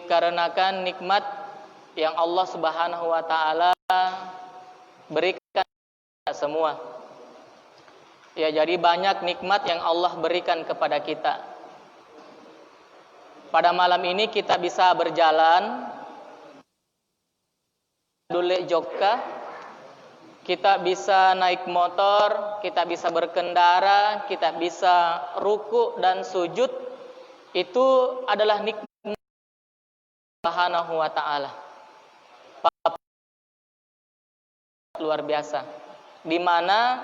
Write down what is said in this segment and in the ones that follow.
dikarenakan nikmat yang Allah Subhanahu wa taala berikan kepada semua. Ya, jadi banyak nikmat yang Allah berikan kepada kita. Pada malam ini kita bisa berjalan dulu Jogja, kita bisa naik motor, kita bisa berkendara, kita bisa ruku dan sujud. Itu adalah nikmat Subhanahu wa ta'ala, luar biasa, di mana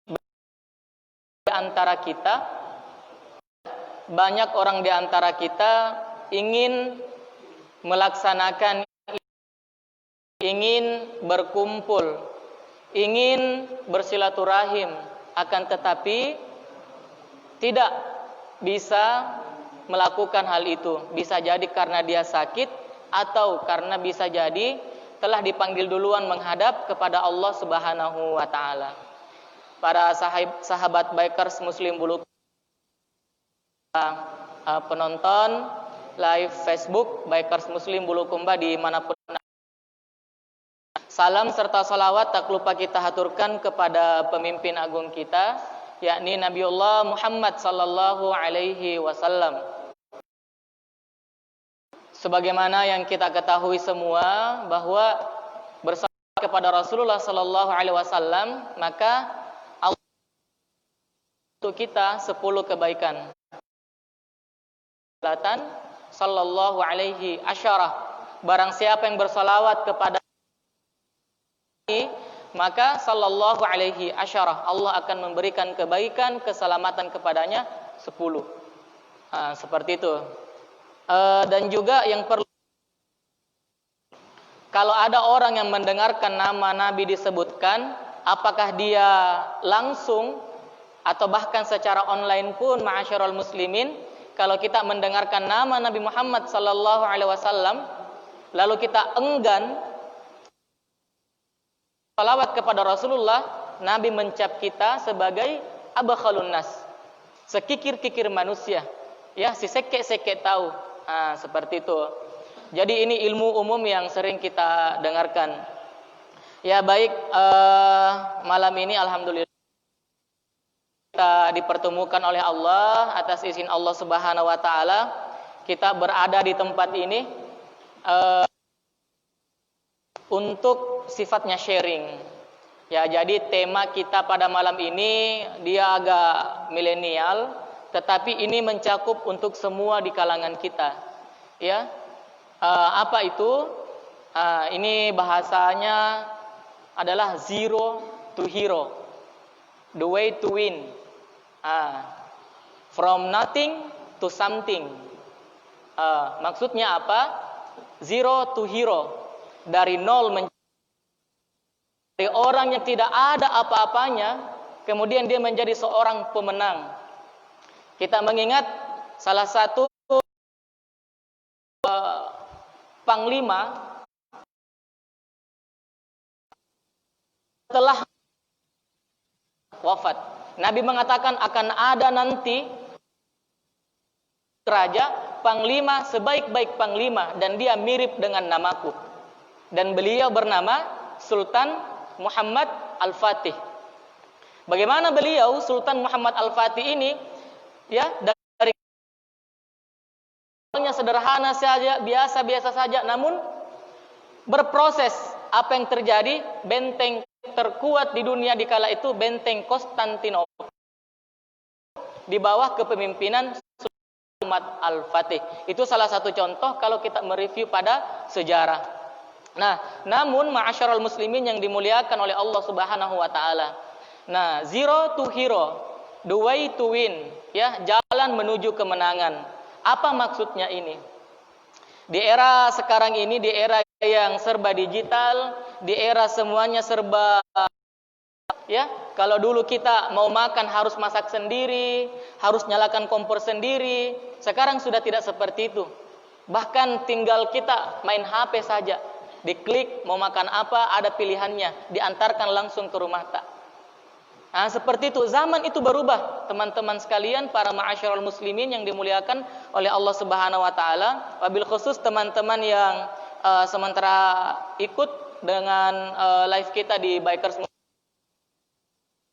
di antara kita, banyak orang di antara kita ingin melaksanakan, ingin berkumpul, ingin bersilaturahim, akan tetapi tidak bisa melakukan hal itu. Bisa jadi karena dia sakit, atau karena bisa jadi telah dipanggil duluan menghadap kepada Allah Subhanahu wa taala. Para sahabat Bikers Muslim Bulu, penonton live Facebook Bikers Muslim Bulukumba dimanapun, salam serta salawat tak lupa kita haturkan kepada pemimpin agung kita, yakni Nabiullah Muhammad sallallahu alaihi wasallam. Sebagaimana yang kita ketahui semua bahwa bersalawat kepada Rasulullah sallallahu alaihi wasallam, maka Allah untuk kita 10 kebaikan. Sallallahu alaihi asyarah. Barang siapa yang bersalawat kepada maka sallallahu alaihi asyarah, Allah akan memberikan kebaikan, keselamatan kepadanya 10. Seperti itu. Dan juga yang perlu, kalau ada orang yang mendengarkan nama Nabi disebutkan, apakah dia langsung atau bahkan secara online pun, ma'asyiral muslimin, kalau kita mendengarkan nama Nabi Muhammad sallallahu alaihi wasallam lalu kita enggan salawat kepada Rasulullah, Nabi mencap kita sebagai abakhalun nas, sekikir-kikir manusia, ya, si sekek-sekek tahu. Seperti itu. Jadi ini ilmu umum yang sering kita dengarkan. Ya baik, malam ini alhamdulillah kita dipertemukan oleh Allah atas izin Allah Subhanahu wa taala. Kita berada di tempat ini untuk sifatnya sharing. Ya, jadi tema kita pada malam ini dia agak milenial, tetapi ini mencakup untuk semua di kalangan kita. Ya, apa itu? Ini bahasanya adalah zero to hero, the way to win. From nothing to something. Maksudnya apa? Zero to hero, dari nol dari orang yang tidak ada apa-apanya, kemudian dia menjadi seorang pemenang. Kita mengingat salah satu panglima telah wafat. Nabi mengatakan akan ada nanti raja, panglima sebaik-baik panglima, dan dia mirip dengan namaku. Dan beliau bernama Sultan Muhammad Al-Fatih. Bagaimana beliau Sultan Muhammad Al-Fatih ini? Ya, dari sederhana saja, biasa-biasa saja, namun berproses. Apa yang terjadi? Benteng terkuat di dunia di kala itu, benteng Konstantinopel, di bawah kepemimpinan Sultan Muhammad Al-Fatih. Itu salah satu contoh kalau kita mereview pada sejarah. Nah, namun ma'asyiral muslimin yang dimuliakan oleh Allah Subhanahu wa taala. Nah, zero to hero, the way to win, ya, jalan menuju kemenangan. Apa maksudnya ini? Di era sekarang ini, di era yang serba digital, di era semuanya serba, ya, kalau dulu kita mau makan harus masak sendiri, harus nyalakan kompor sendiri, sekarang sudah tidak seperti itu. Bahkan tinggal kita main HP saja, diklik mau makan apa, ada pilihannya, diantarkan langsung ke rumah tak. Nah, seperti itu, zaman itu berubah, teman-teman sekalian, para ma'asyiral muslimin yang dimuliakan oleh Allah Subhanahu wa taala, wabil khusus teman-teman yang sementara ikut dengan live kita di Bikers.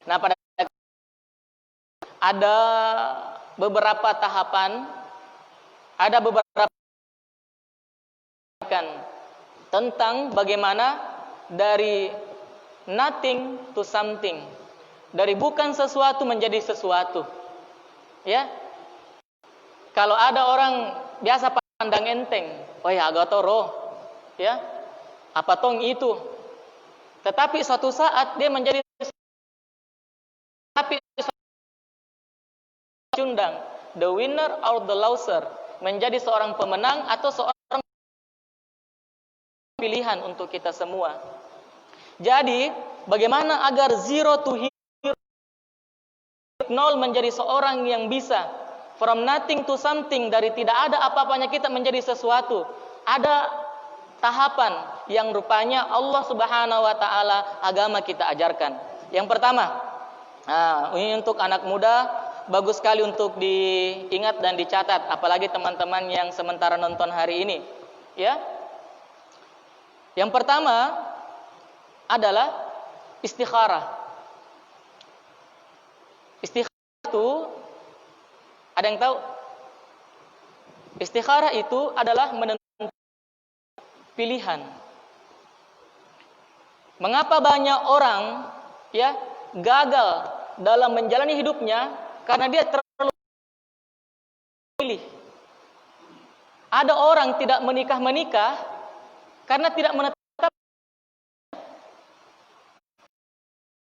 Nah, pada ada beberapa tahapan, ada beberapa tentang bagaimana dari nothing to something. Dari bukan sesuatu menjadi sesuatu. Ya. Kalau ada orang biasa pandang enteng, oh ya agak toro. Ya. Apa tong itu? Tetapi suatu saat dia menjadi cundang, the winner or the loser, menjadi seorang pemenang atau seorang pilihan untuk kita semua. Jadi, bagaimana agar zero to hero, nol menjadi seorang yang bisa, from nothing to something, dari tidak ada apa-apanya kita menjadi sesuatu. Ada tahapan yang rupanya Allah Subhanahu wa taala agama kita ajarkan. Yang pertama, ini untuk anak muda, bagus sekali untuk diingat dan dicatat, apalagi teman-teman yang sementara nonton hari ini, ya. Yang pertama adalah istikharah. Istikharah itu, ada yang tahu? Istikharah itu adalah menentukan pilihan. Mengapa banyak orang ya gagal dalam menjalani hidupnya? Karena dia terlalu pilih. Ada orang tidak menikah karena tidak menetap.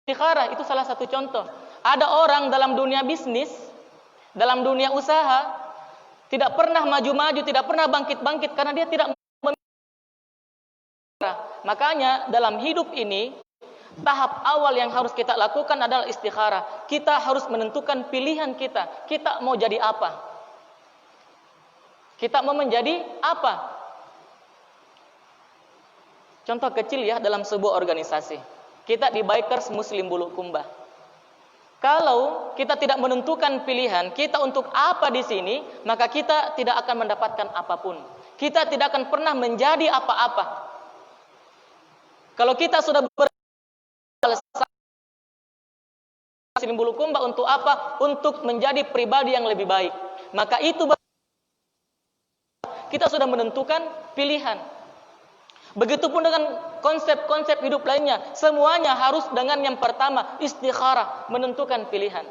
Istikharah itu salah satu contoh. Ada orang dalam dunia bisnis, dalam dunia usaha, tidak pernah maju-maju, tidak pernah bangkit-bangkit karena dia tidak memilih. Makanya dalam hidup ini, tahap awal yang harus kita lakukan adalah istikharah. Kita harus menentukan pilihan kita. Kita mau jadi apa? Kita mau menjadi apa? Contoh kecil ya dalam sebuah organisasi. Kita di Bikers Muslim Bulukumba. Kalau kita tidak menentukan pilihan kita untuk apa di sini, maka kita tidak akan mendapatkan apapun. Kita tidak akan pernah menjadi apa-apa. Kalau kita sudah Muslim Bulukumba untuk apa? Untuk menjadi pribadi yang lebih baik. Maka itu kita sudah menentukan pilihan. Begitupun dengan konsep-konsep hidup lainnya, semuanya harus dengan yang pertama, istikharah, menentukan pilihan.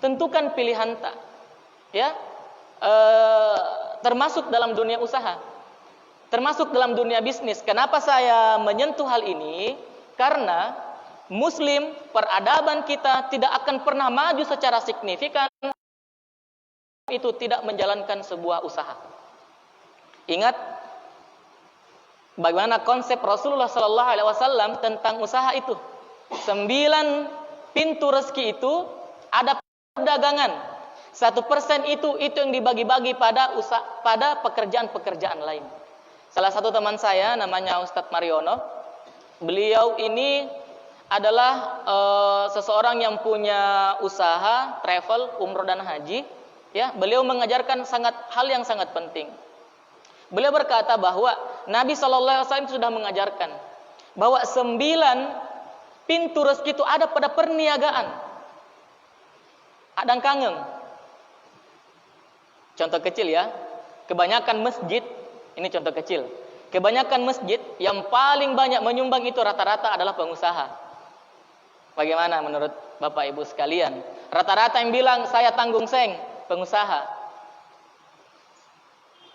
Tentukan pilihan tak, ya, termasuk dalam dunia usaha, termasuk dalam dunia bisnis. Kenapa saya menyentuh hal ini? Karena Muslim, peradaban kita tidak akan pernah maju secara signifikan itu tidak menjalankan sebuah usaha. Ingat bagaimana konsep Rasulullah Sallallahu Alaihi Wasallam tentang usaha itu. 9 pintu rezeki itu ada perdagangan. 1% itu yang dibagi-bagi pada pekerjaan-pekerjaan lain. Salah satu teman saya namanya Ustadz Mariono. Beliau ini adalah seseorang yang punya usaha travel, umroh dan haji. Ya, beliau mengajarkan hal yang sangat penting. Beliau berkata bahwa Nabi SAW sudah mengajarkan bahwa 9 pintu rezeki itu ada pada perniagaan. Adang kangeng. Contoh kecil ya. Kebanyakan masjid, ini contoh kecil. Kebanyakan masjid yang paling banyak menyumbang itu rata-rata adalah pengusaha. Bagaimana menurut Bapak Ibu sekalian? Rata-rata yang bilang saya tanggung seng, pengusaha.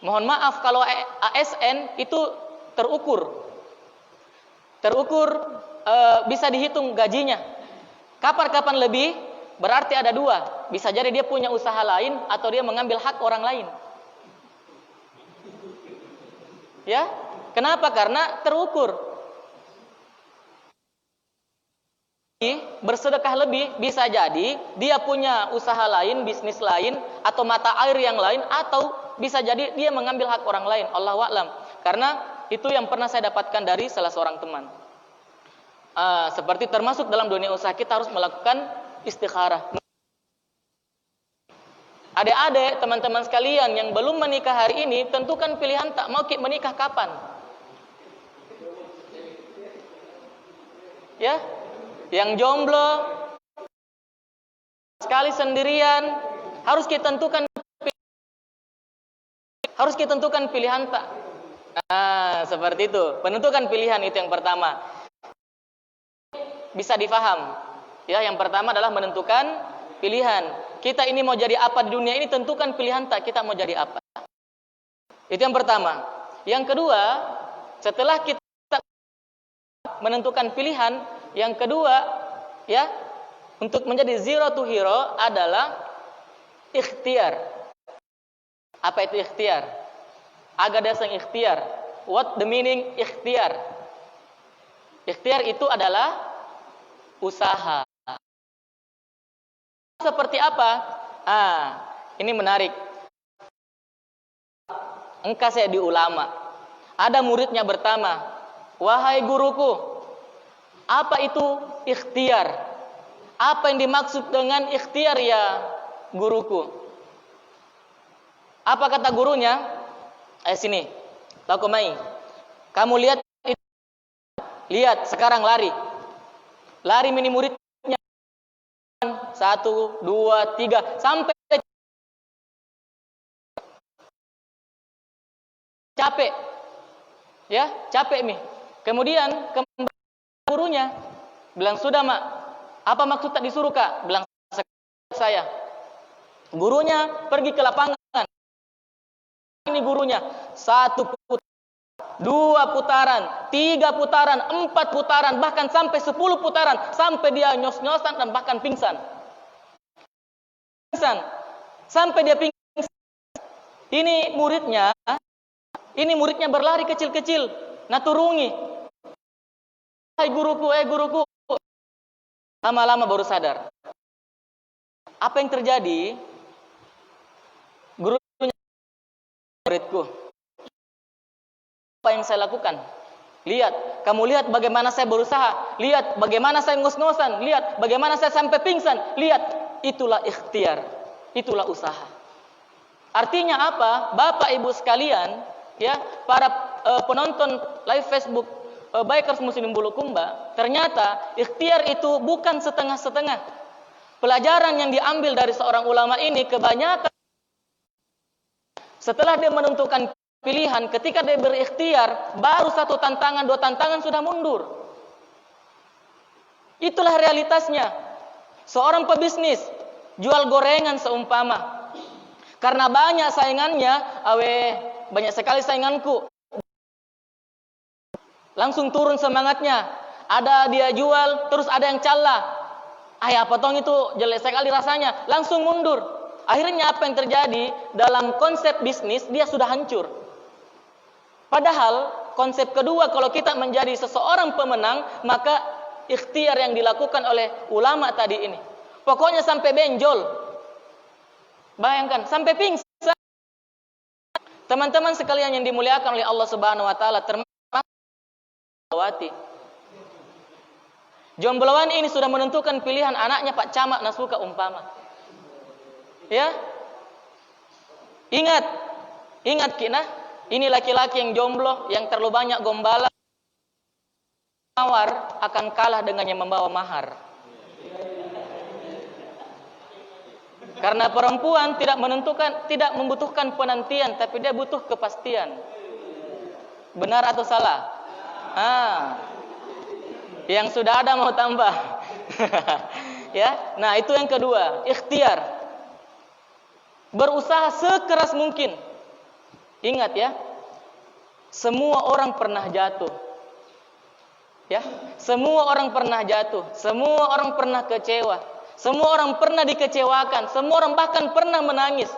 Mohon maaf kalau ASN itu terukur bisa dihitung gajinya. Kapan lebih berarti ada 2. Bisa jadi dia punya usaha lain atau dia mengambil hak orang lain. Ya, kenapa? Karena terukur. Bersedekah lebih bisa jadi dia punya usaha lain, bisnis lain, atau mata air yang lain, atau bisa jadi dia mengambil hak orang lain. Allahu a'lam. Karena itu yang pernah saya dapatkan dari salah seorang teman. Seperti termasuk dalam dunia usaha kita harus melakukan istikharah. Adik-adik, teman-teman sekalian yang belum menikah hari ini, tentukan pilihan tak mau menikah kapan. Ya, yang jomblo, sekali sendirian, harus kita tentukan pilihan tak. Seperti itu. Penentukan pilihan itu yang pertama. Bisa difaham. Ya, yang pertama adalah menentukan pilihan. Kita ini mau jadi apa di dunia ini, tentukan pilihan tak kita mau jadi apa. Itu yang pertama. Yang kedua, setelah kita menentukan pilihan, yang kedua, ya, untuk menjadi zero to hero adalah ikhtiar. Apa itu ikhtiar? Agak dasar ikhtiar. What the meaning ikhtiar? Ikhtiar itu adalah usaha. Seperti apa? Ini menarik. Engkau saya di ulama. Ada muridnya bertanya, "Wahai guruku, apa itu ikhtiar? Apa yang dimaksud dengan ikhtiar ya guruku?" Apa kata gurunya? Sini, Takumai. Kamu lihat sekarang lari. Lari mini murid. 1, 2, 3 sampai capek. Ya, capek nih. Kemudian kembali gurunya bilang, "Sudah, Mak. Apa maksud tak disuruh, Kak?" Bilang, "Saya." Gurunya pergi ke lapangan. Ini gurunya 1 putaran, 2 putaran, 3 putaran, 4 putaran, bahkan sampai 10 putaran, sampai dia nyos-nyosan dan bahkan pingsan. Sampai dia pingsan. Ini muridnya berlari kecil-kecil, naturungi. "Hai guruku, guruku." Lama-lama baru sadar. Apa yang terjadi? Gurunya, "Muridku, apa yang saya lakukan? Lihat, kamu lihat bagaimana saya berusaha. Lihat bagaimana saya ngos-ngosan. Lihat bagaimana saya sampai pingsan. Lihat, itulah ikhtiar. Itulah usaha." Artinya apa? Bapak Ibu sekalian, ya, para penonton live Facebook Bikers Muslim Bulukumba, ternyata ikhtiar itu bukan setengah-setengah. Pelajaran yang diambil dari seorang ulama ini kebanyakan setelah dia menentukan pilihan, ketika dia berikhtiar, baru 1 tantangan, 2 tantangan sudah mundur. Itulah realitasnya. Seorang pebisnis jual gorengan seumpama, karena banyak saingannya, banyak sekali sainganku, langsung turun semangatnya. Ada dia jual, terus ada yang calla. Apa tong itu jelek sekali rasanya, langsung mundur. Akhirnya apa yang terjadi? Dalam konsep bisnis dia sudah hancur. Padahal konsep kedua, kalau kita menjadi seseorang pemenang, maka ikhtiar yang dilakukan oleh ulama tadi ini, pokoknya sampai benjol. Bayangkan, sampai pingsan. Teman-teman sekalian yang dimuliakan oleh Allah Subhanahu wa taala, termasuk Wati. Jombloan ini sudah menentukan pilihan anaknya Pak Camat Nasuka umpama. Ya. Ingat kina, ini laki-laki yang jomblo, yang terlalu banyak gombala, mawar akan kalah dengan yang membawa mahar. Karena perempuan tidak membutuhkan penantian, tapi dia butuh kepastian. Benar atau salah? Yang sudah ada mau tambah. Ya, nah itu yang kedua, ikhtiar. Berusaha sekeras mungkin. Ingat ya, semua orang pernah jatuh. Ya, semua orang pernah jatuh, semua orang pernah kecewa. Semua orang pernah dikecewakan, semua orang bahkan pernah menangis.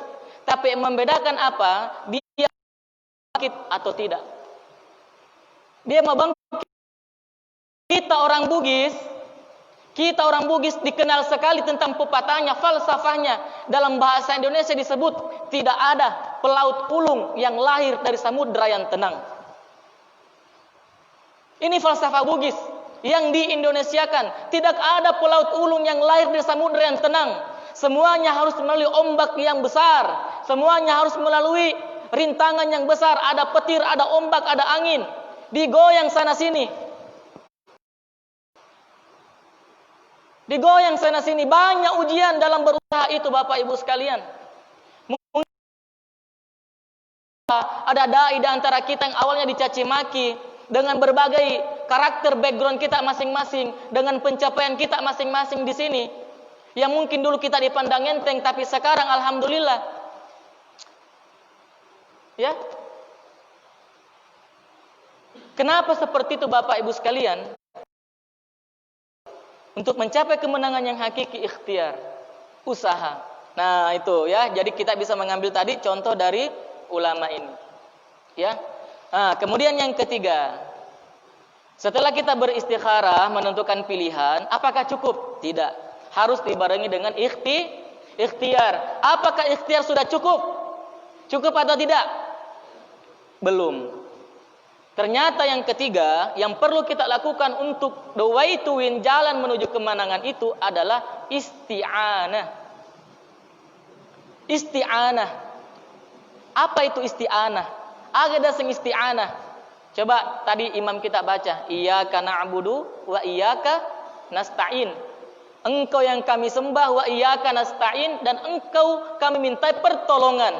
Tapi yang membedakan apa? Dia bangkit atau tidak. Dia mau bangkit. Kita orang Bugis dikenal sekali tentang pepatahnya, falsafahnya. Dalam bahasa Indonesia disebut, tidak ada pelaut ulung yang lahir dari samudra yang tenang. Ini falsafah Bugis. yang di-Indonesiakan. Tidak ada pelaut ulung yang lahir di samudera yang tenang. Semuanya harus melalui ombak yang besar. Semuanya harus melalui rintangan yang besar. Ada petir, ada ombak, ada angin. Digoyang sana sini. Digoyang sana sini. Banyak ujian dalam berusaha itu, Bapak Ibu sekalian. Ada dai di antara kita yang awalnya dicaci maki dengan berbagai karakter background kita masing-masing, dengan pencapaian kita masing-masing di sini. Yang mungkin dulu kita dipandang enteng, tapi sekarang alhamdulillah. Ya. Kenapa seperti itu Bapak Ibu sekalian? Untuk mencapai kemenangan yang hakiki, ikhtiar, usaha. Nah, itu ya. Jadi kita bisa mengambil tadi contoh dari ulama ini. Ya. Nah, kemudian yang ketiga, setelah kita beristikharah menentukan pilihan, apakah cukup? Tidak. Harus dibarengi dengan ikhtiar. Apakah ikhtiar sudah cukup? Cukup atau tidak? Belum. Ternyata yang ketiga, yang perlu kita lakukan untuk the way to win, jalan menuju kemenangan itu adalah isti'anah. Isti'anah. Apa itu isti'anah? Ada sing isti'anah. Coba tadi imam kita baca, iyyaka na'budu wa iyyaka nasta'in. Engkau yang kami sembah, wa iyyaka nasta'in, dan engkau kami minta pertolongan.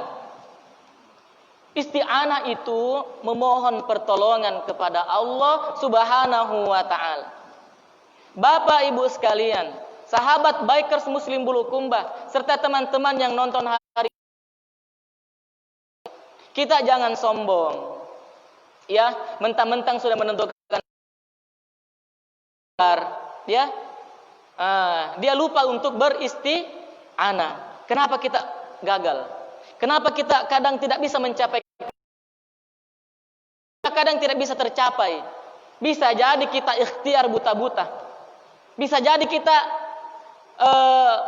Isti'anah itu memohon pertolongan kepada Allah Subhanahu wa ta'ala. Bapak Ibu sekalian, sahabat Bikers Muslim Bulukumba, serta teman-teman yang nonton hari ini, kita jangan sombong. Ya, mentang-mentang sudah menentukan, ya, dia lupa untuk beristi'anah. Kenapa kita gagal? Kenapa kita kadang tidak bisa mencapai? Kadang tidak bisa tercapai. Bisa jadi kita ikhtiar buta-buta. Bisa jadi kita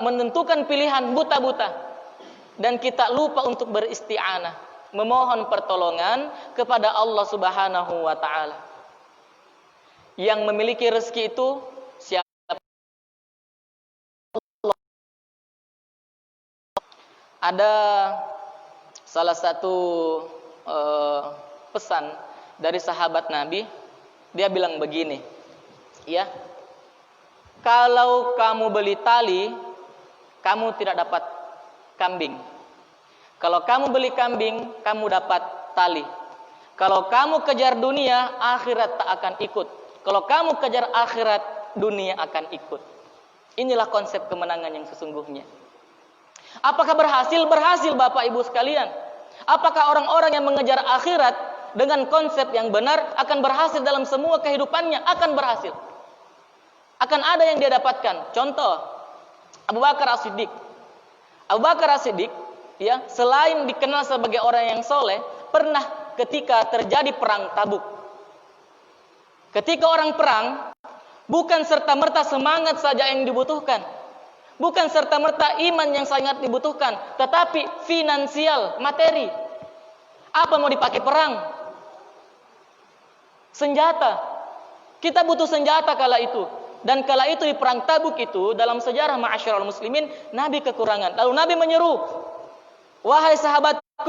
menentukan pilihan buta-buta. Dan kita lupa untuk beristi'anah, memohon pertolongan kepada Allah Subhanahu wa ta'ala. Yang memiliki rezeki itu siapa? Allah. Ada salah satu pesan dari sahabat Nabi, dia bilang begini, ya, kalau kamu beli tali, kamu tidak dapat kambing. Kalau kamu beli kambing, kamu dapat tali. Kalau kamu kejar dunia, akhirat tak akan ikut. Kalau kamu kejar akhirat, dunia akan ikut. Inilah konsep kemenangan yang sesungguhnya. Apakah berhasil? Berhasil Bapak Ibu sekalian. Apakah orang-orang yang mengejar akhirat dengan konsep yang benar akan berhasil dalam semua kehidupannya? Akan berhasil. Akan ada yang dia dapatkan. Contoh, Abu Bakar As-Siddiq. Abu Bakar As-Siddiq, ya, selain dikenal sebagai orang yang soleh, pernah ketika terjadi perang Tabuk. Ketika orang perang, bukan serta-merta semangat saja yang dibutuhkan. Bukan serta-merta iman yang sangat dibutuhkan, tetapi finansial, materi. Apa mau dipakai perang? Senjata. Kita butuh senjata kala itu. Dan kala itu di perang Tabuk itu, dalam sejarah ma'asyiral muslimin, Nabi kekurangan. Lalu Nabi menyeru, wahai sahabatku,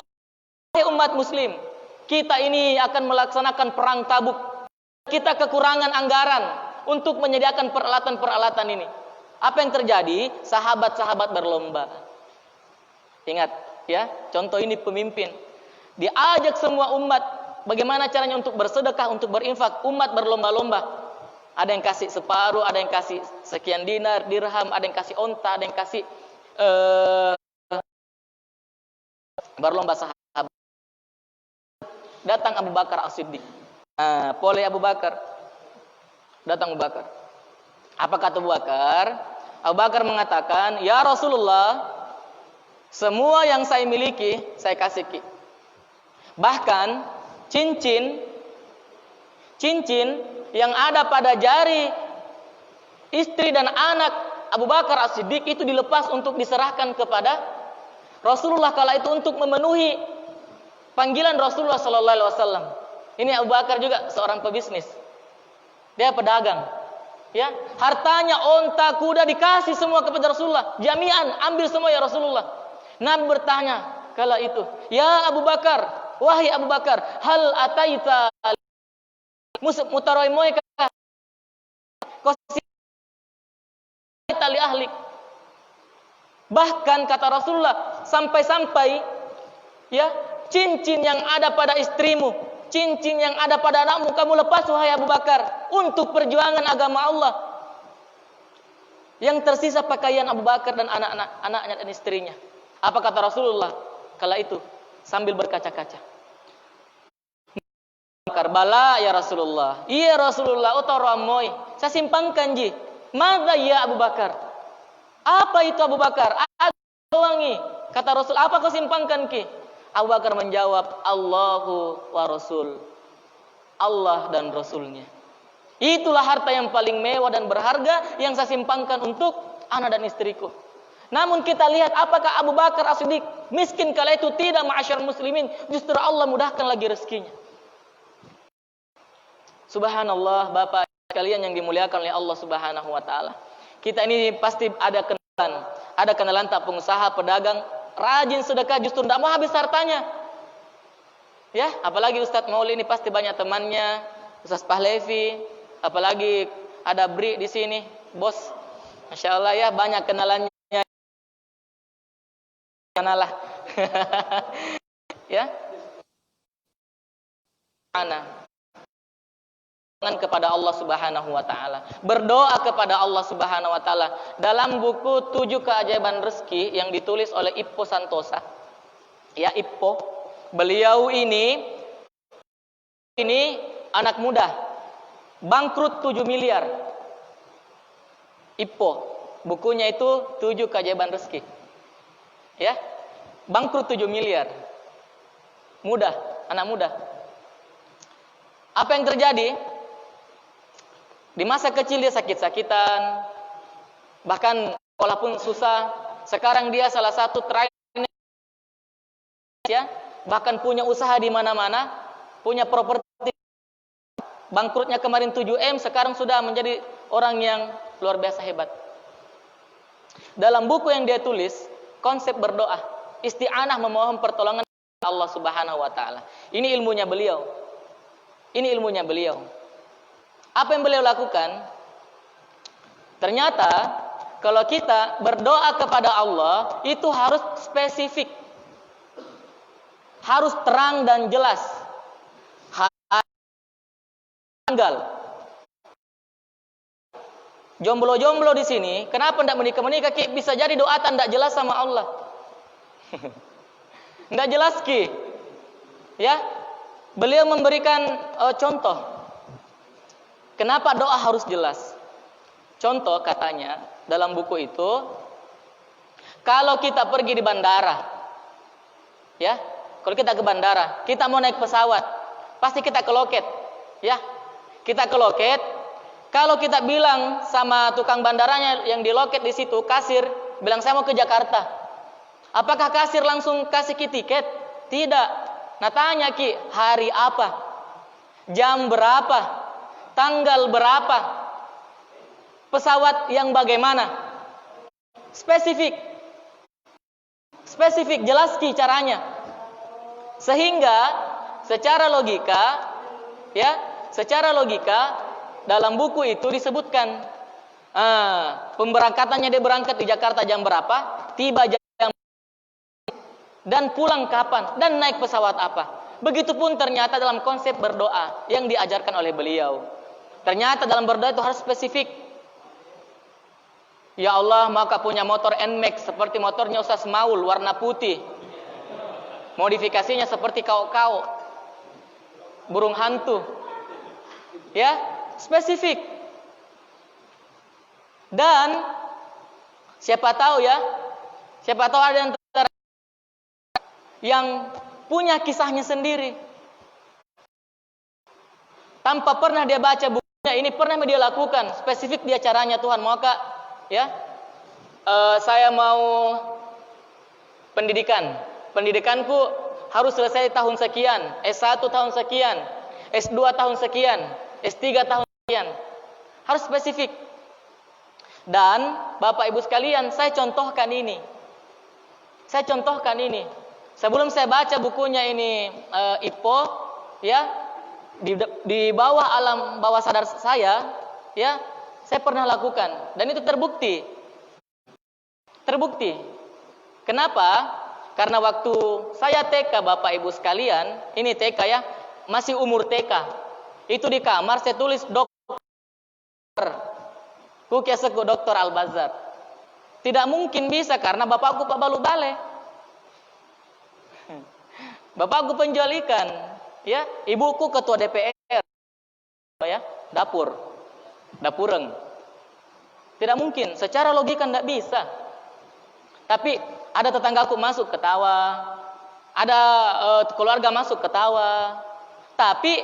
wahai umat muslim, kita ini akan melaksanakan perang Tabuk. Kita kekurangan anggaran untuk menyediakan peralatan-peralatan ini. Apa yang terjadi? Sahabat-sahabat berlomba. Ingat, ya, contoh ini pemimpin. Diajak semua umat, bagaimana caranya untuk bersedekah, untuk berinfak. Umat berlomba-lomba. Ada yang kasih separuh, ada yang kasih sekian dinar, dirham, ada yang kasih onta, ada yang kasih berlomba sahabat. Datang Abu Bakar As-Siddiq. Poleh Abu Bakar. Datang Abu Bakar. Apa kata Abu Bakar? Abu Bakar mengatakan, ya Rasulullah, semua yang saya miliki, saya kasih ki. Bahkan cincin yang ada pada jari istri dan anak Abu Bakar As-Siddiq itu dilepas untuk diserahkan kepada Rasulullah kala itu untuk memenuhi panggilan Rasulullah sallallahu alaihi wasallam. Ini Abu Bakar juga seorang pebisnis. Dia pedagang. Ya, hartanya, onta, kuda dikasih semua kepada Rasulullah. Jami'an, ambil semua ya Rasulullah. Nabi bertanya kala itu, "Ya Abu Bakar, wahai Abu Bakar, hal ataita mutaroimoy ka li ahlik." Bahkan kata Rasulullah, sampai-sampai ya, cincin yang ada pada istrimu, cincin yang ada pada anakmu kamu lepas wahai Abu Bakar untuk perjuangan agama Allah. Yang tersisa pakaian Abu Bakar dan anaknya dan istrinya. Apa kata Rasulullah kala itu sambil berkaca-kaca? Bala ya Rasulullah. Iya Rasulullah, otoromoy. Saya simpangkan ji. Mada ya Abu Bakar? Apa itu Abu Bakar? Wangi. Kata Rasul, apa kau simpangkan ki? Abu Bakar menjawab, Allahu wa Rasul. Allah dan Rasulnya. Itulah harta yang paling mewah dan berharga yang saya simpangkan untuk anak dan istriku. Namun kita lihat apakah Abu Bakar As-Siddiq miskin kala itu? Tidak, ma'asyar muslimin. Justru Allah mudahkan lagi rezekinya. Subhanallah, Bapak sekalian yang dimuliakan oleh Allah Subhanahu wa taala. Kita ini pasti ada kenalan tak pengusaha, pedagang, rajin sedekah justru tidak mau habis hartanya. Ya, apalagi Ustadz Mauli ini pasti banyak temannya, Ustadz Pahlevi, apalagi ada Bri di sini, bos. Masya Allah ya, banyak kenalannya. Kenalah. Ya. Kepada Allah Subhanahu wa taala. Berdoa kepada Allah Subhanahu wa taala. Dalam buku 7 Keajaiban Rezeki yang ditulis oleh Ippo Santosa. Ya, Ippo. Beliau ini anak muda. Bangkrut 7 miliar. Ippo. Bukunya itu 7 Keajaiban Rezeki. Ya. Bangkrut 7 miliar. Muda, anak muda. Apa yang terjadi? Di masa kecil dia sakit-sakitan, bahkan sekolah pun susah. Sekarang dia salah satu trainer, ya, bahkan punya usaha di mana-mana, punya properti. Bangkrutnya kemarin 7M, sekarang sudah menjadi orang yang luar biasa hebat. Dalam buku yang dia tulis, konsep berdoa, isti'anah, memohon pertolongan Allah Subhanahu wa taala. Ini ilmunya beliau. Ini ilmunya beliau. Apa yang beliau lakukan? Ternyata kalau kita berdoa kepada Allah itu harus spesifik, harus terang dan jelas. Tanggal. Jomblo-jomblo di sini, kenapa tidak menikah? Bisa jadi doa tidak jelas sama Allah. Tidak jelas ki. Ya, beliau memberikan contoh. Kenapa doa harus jelas? Contoh katanya dalam buku itu, kalau kita pergi di bandara, ya, kalau kita ke bandara, kita mau naik pesawat, pasti kita ke loket, ya, kita ke loket. Kalau kita bilang sama tukang bandaranya yang di loket di situ, kasir, bilang saya mau ke Jakarta, apakah kasir langsung kasih ki tiket? Tidak. Nah tanya ki, hari apa, jam berapa, tanggal berapa, pesawat yang bagaimana, spesifik, jelas ki caranya, sehingga secara logika, ya, secara logika dalam buku itu disebutkan pemberangkatannya, dia berangkat di Jakarta jam berapa, tiba jam, dan pulang kapan, dan naik pesawat apa. Begitupun ternyata dalam konsep berdoa yang diajarkan oleh beliau. Ternyata dalam berdoa itu harus spesifik. Ya Allah, maka punya motor NMAX seperti motornya Ustaz Maul, warna putih. Modifikasinya seperti kau-kau, burung hantu. Ya, spesifik. Dan siapa tahu ya, siapa tahu ada yang punya kisahnya sendiri. Tanpa pernah dia baca buku. Ini pernah dia lakukan, spesifik dia caranya. Tuhan, maka ya, saya mau pendidikanku harus selesai tahun sekian, S1 tahun sekian, S2 tahun sekian, S3 tahun sekian. Harus spesifik. Dan Bapak Ibu sekalian, saya contohkan ini. Sebelum saya baca bukunya ini IPO, ya, di bawah alam bawah sadar saya, ya, saya pernah lakukan dan itu terbukti. Kenapa? Karena waktu saya TK, Bapak Ibu sekalian, ini TK ya, masih umur TK. Itu di kamar saya tulis dokter. Kukiaseku Dr. Al-Bazar. Tidak mungkin bisa karena bapakku Pak Balu Bale. Bapakku penjual ikan, ya, ibuku ketua DPR, ya, dapureng. Tidak mungkin, secara logika tidak bisa. Tapi ada tetanggaku masuk ketawa, ada keluarga masuk ketawa. Tapi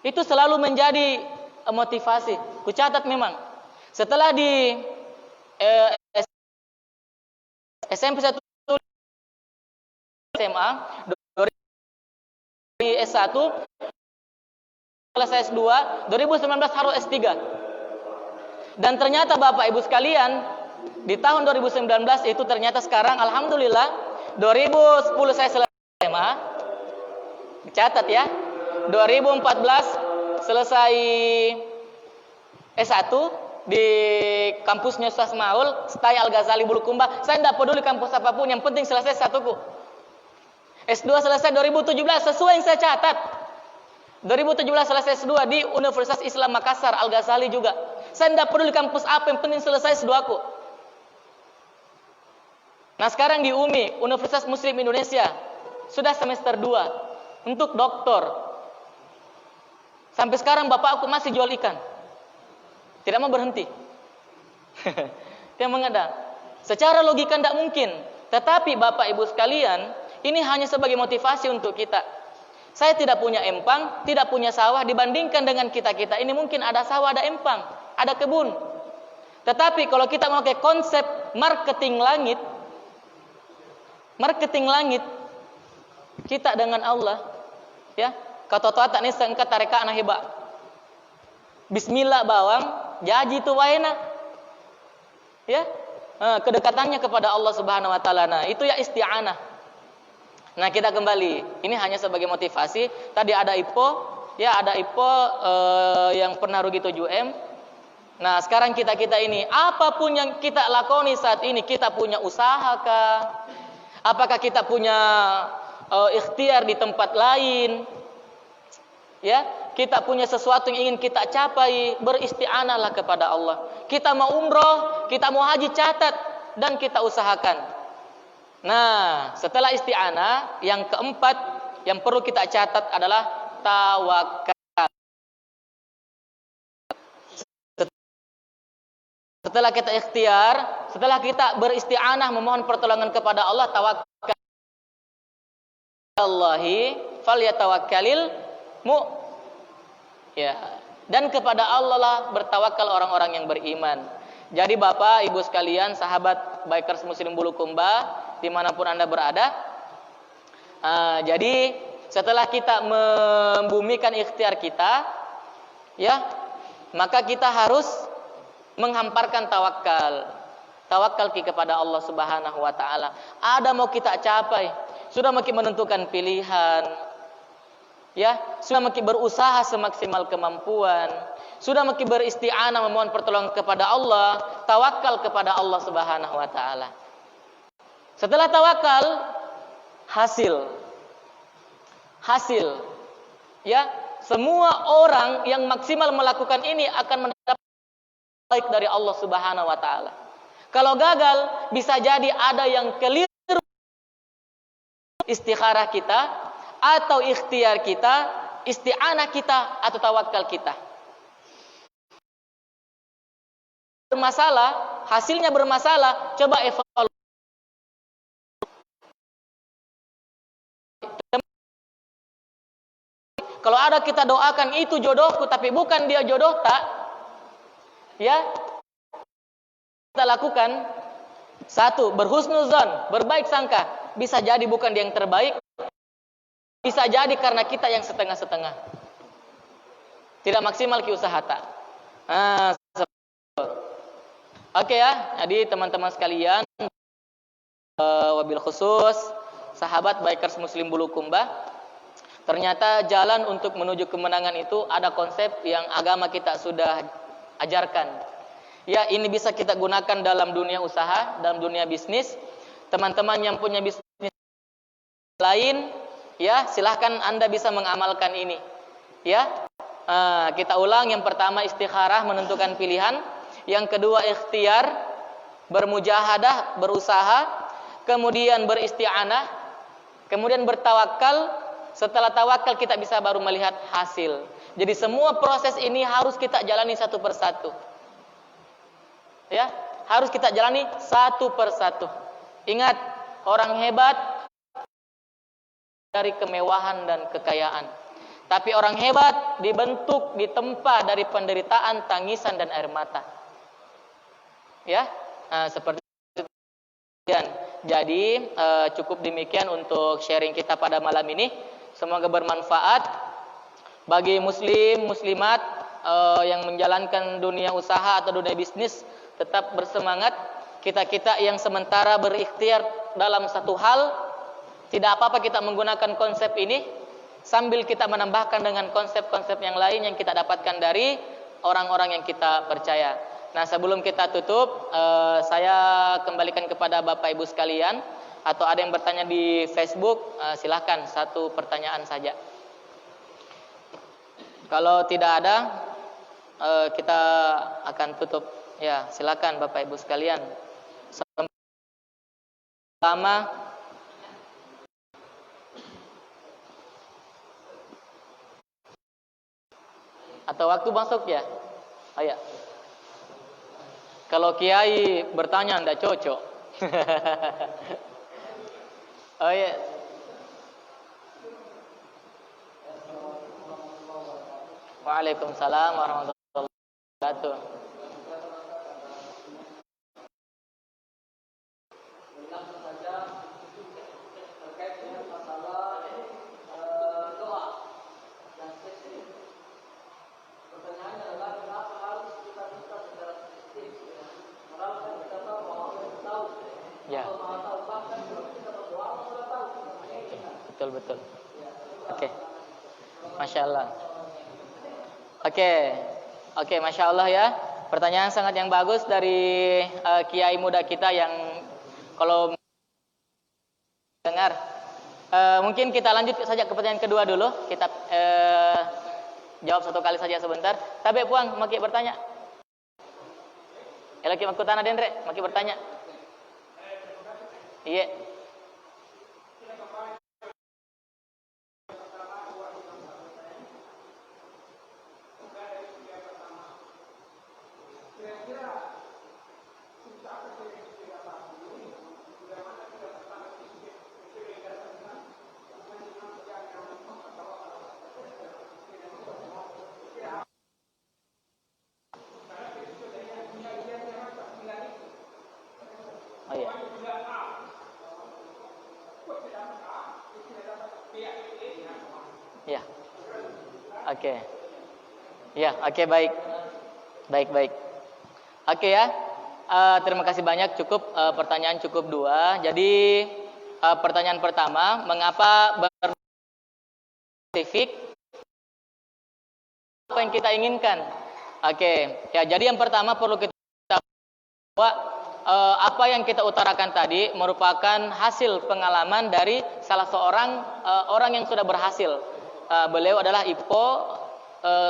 itu selalu menjadi motivasi. Kucatat memang. Setelah di SMP 1 SMA, di S1 selesai S2, 2019 harus S3. Dan ternyata Bapak Ibu sekalian, di tahun 2019 itu ternyata sekarang alhamdulillah 2010 saya selesai SMA. Dicatat ya. 2014 selesai S1 di kampusnya Ustaz Maul, Stay Al-Ghazali Bulukumba. Saya tidak peduli kampus apapun, yang penting selesai satuku. S2 selesai 2017 sesuai yang saya catat. 2017 selesai S2 di Universitas Islam Makassar Al-Ghazali juga. Saya tidak peduli kampus apa, yang penting selesai S2 aku. Nah, sekarang di UMI, Universitas Muslim Indonesia, sudah semester 2 untuk doktor. Sampai sekarang bapak aku masih jual ikan. Tidak mau berhenti. Dia mengadang. Secara logika tidak mungkin. Tetapi Bapak Ibu sekalian, ini hanya sebagai motivasi untuk kita. Saya tidak punya empang, tidak punya sawah. Dibandingkan dengan kita-kita ini mungkin ada sawah, ada empang, ada kebun. Tetapi kalau kita memakai konsep marketing langit, kita dengan Allah, ya, kata tak nih sengkat tareka anak hebat. Bismillah bawang, jaji itu waena. Ya, kedekatannya kepada Allah Subhanahu Wa Taala. Nah, itu ya isti'anah. Nah, kita kembali. Ini hanya sebagai motivasi. Tadi ada IPO, ya, ada IPO yang pernah rugi 7M. Nah, sekarang kita ini, apapun yang kita lakoni saat ini, kita punya usaha kah? Apakah kita punya ikhtiar di tempat lain? Ya, kita punya sesuatu yang ingin kita capai, beristi'anahlah kepada Allah. Kita mau umroh, kita mau haji, catat dan kita usahakan. Nah, setelah isti'anah, yang keempat yang perlu kita catat adalah tawakal. Setelah kita ikhtiar, setelah kita beristi'anah memohon pertolongan kepada Allah, tawakal. Allahi falyatawakkalil ya, dan kepada Allah lah bertawakal orang-orang yang beriman. Jadi Bapak, Ibu sekalian, sahabat Bikers Muslim Bulukumba, dimanapun Anda berada, jadi setelah kita membumikan ikhtiar kita, ya, maka kita harus menghamparkan tawakal kepada Allah Subhanahu Wa Taala. Ada mau kita capai, sudah makin menentukan pilihan. Ya, sudah makin berusaha semaksimal kemampuan, sudah makin beristi'anah memohon pertolongan kepada Allah, tawakal kepada Allah Subhanahu Wa Taala. Setelah tawakal, hasil, ya, semua orang yang maksimal melakukan ini akan mendapat baik dari Allah Subhanahu Wa Taala. Kalau gagal, bisa jadi ada yang keliru istikharah kita, atau ikhtiar kita, isti'anah kita, atau tawakal kita. Bermasalah, hasilnya bermasalah, coba evaluasi. Kalau ada kita doakan itu jodohku, tapi bukan dia jodoh tak, ya, kita lakukan. Satu, berhusnuzon, berbaik sangka. Bisa jadi bukan dia yang terbaik, bisa jadi karena kita yang setengah-setengah, tidak maksimal ki usaha tak. Nah, oke ya. Jadi teman-teman sekalian, wabil khusus sahabat Bikers Muslim Bulukumba, ternyata jalan untuk menuju kemenangan itu ada konsep yang agama kita sudah ajarkan. Ya, ini bisa kita gunakan dalam dunia usaha, dalam dunia bisnis. Teman-teman yang punya bisnis lain, ya silahkan Anda bisa mengamalkan ini. Ya, kita ulang. Yang pertama istikharah, menentukan pilihan. Yang kedua ikhtiar, bermujahadah, berusaha. Kemudian beristi'anah, kemudian bertawakal. Setelah tawakal kita bisa baru melihat hasil. Jadi semua proses ini harus kita jalani satu persatu. Ya, harus kita jalani satu persatu. Ingat, orang hebat dari kemewahan dan kekayaan. Tapi orang hebat dibentuk, ditempa dari penderitaan, tangisan dan air mata. Ya, seperti itu. Jadi cukup demikian untuk sharing kita pada malam ini. Semoga bermanfaat bagi muslim, muslimat yang menjalankan dunia usaha atau dunia bisnis. Tetap bersemangat. Kita-kita yang sementara berikhtiar dalam satu hal, tidak apa-apa kita menggunakan konsep ini sambil kita menambahkan dengan konsep-konsep yang lain yang kita dapatkan dari orang-orang yang kita percaya. Nah, sebelum kita tutup, saya kembalikan kepada Bapak Ibu sekalian, atau ada yang bertanya di Facebook, silahkan satu pertanyaan saja. Kalau tidak ada, kita akan tutup. Ya, silakan Bapak Ibu sekalian. Selama atau waktu masuk ya? Oh ya. Kalau kiai bertanya ndak cocok. Oh ya. Waalaikumsalam warahmatullahi wabarakatuh. Ya. Betul. Oke. Masya Allah. Oke, Masya Allah ya. Pertanyaan sangat yang bagus dari kiai muda kita yang kalau dengar. Mungkin kita lanjut saja ke pertanyaan kedua dulu. Kita jawab satu kali saja sebentar. Tapi puang, maki bertanya. Elaki makutana dendre, maki bertanya. Iya. Oh iya. Ya. Oke. Ya, oke, baik. Oke ya. Terima kasih banyak. Cukup pertanyaan cukup dua. Jadi pertanyaan pertama, mengapa spesifik apa yang kita inginkan? Oke. Ya, jadi yang pertama perlu kita tahu bahwa apa yang kita utarakan tadi merupakan hasil pengalaman dari salah seorang orang yang sudah berhasil. Beliau adalah Ippo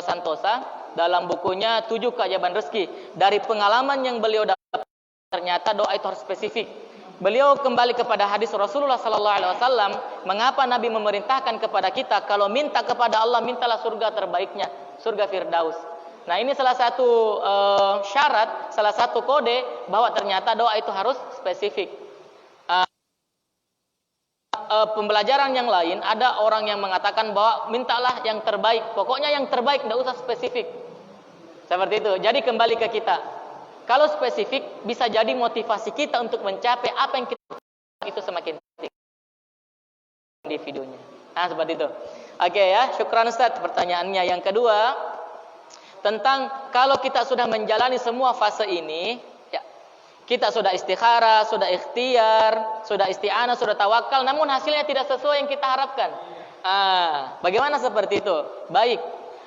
Santosa dalam bukunya 7 Keajaiban Rezeki. Dari pengalaman yang beliau dapat, ternyata doa itu harus spesifik. Beliau kembali kepada hadis Rasulullah SAW. Mengapa Nabi memerintahkan kepada kita kalau minta kepada Allah, mintalah surga terbaiknya, surga Firdaus. Nah, ini salah satu syarat, salah satu kode bahwa ternyata doa itu harus spesifik. Pembelajaran yang lain, ada orang yang mengatakan bahwa mintalah yang terbaik. Pokoknya yang terbaik, tidak usah spesifik. Seperti itu. Jadi kembali ke kita. Kalau spesifik, bisa jadi motivasi kita untuk mencapai apa yang kita itu semakin tinggi individunya. Nah, seperti itu. Oke ya, syukran Ustaz pertanyaannya. Yang kedua, tentang kalau kita sudah menjalani semua fase ini, ya, kita sudah istikharah, sudah ikhtiar, sudah isti'anah, sudah tawakal, namun hasilnya tidak sesuai yang kita harapkan. Bagaimana seperti itu? Baik.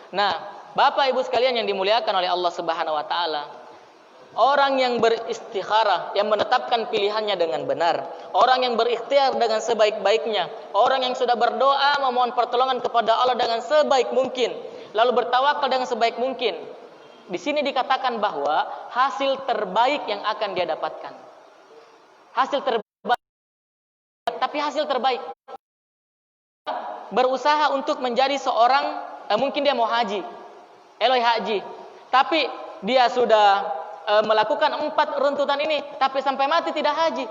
Nah, Bapak Ibu sekalian yang dimuliakan oleh Allah Subhanahu wa taala, orang yang beristikharah, yang menetapkan pilihannya dengan benar, orang yang berikhtiar dengan sebaik-baiknya, orang yang sudah berdoa memohon pertolongan kepada Allah dengan sebaik mungkin, lalu bertawakal dengan sebaik mungkin. Di sini dikatakan bahwa hasil terbaik yang akan dia dapatkan. Hasil terbaik, tapi hasil terbaik. Berusaha untuk menjadi seorang, mungkin dia mau haji, eloi haji, tapi dia sudah melakukan 4 runtutan ini, tapi sampai mati tidak haji.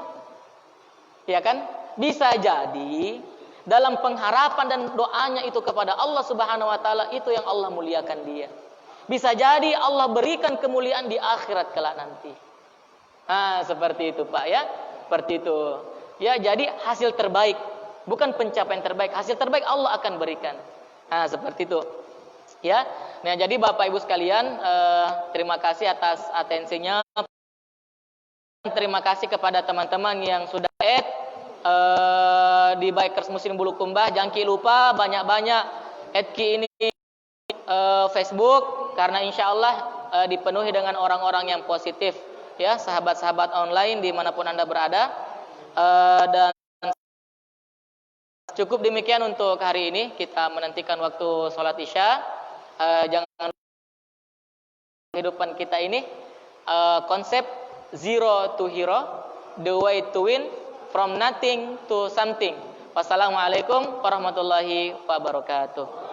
Ya kan? Bisa jadi dalam pengharapan dan doanya itu kepada Allah Subhanahu wa taala, itu yang Allah muliakan dia. Bisa jadi Allah berikan kemuliaan di akhirat kelak nanti. Seperti itu Pak ya. Seperti itu. Ya, jadi hasil terbaik, bukan pencapaian terbaik. Hasil terbaik Allah akan berikan. Seperti itu. Ya. Nah, jadi Bapak Ibu sekalian, terima kasih atas atensinya. Terima kasih kepada teman-teman yang sudah add di Bikers Muslim Bulukumba. Jangan lupa banyak-banyak add ini Facebook, karena insya Allah dipenuhi dengan orang-orang yang positif, ya, sahabat-sahabat online dimanapun Anda berada. Dan cukup demikian untuk hari ini. Kita menantikan waktu sholat isya. Jangan kehidupan kita ini konsep zero to hero, the way to win from nothing to something. Wassalamualaikum warahmatullahi wabarakatuh.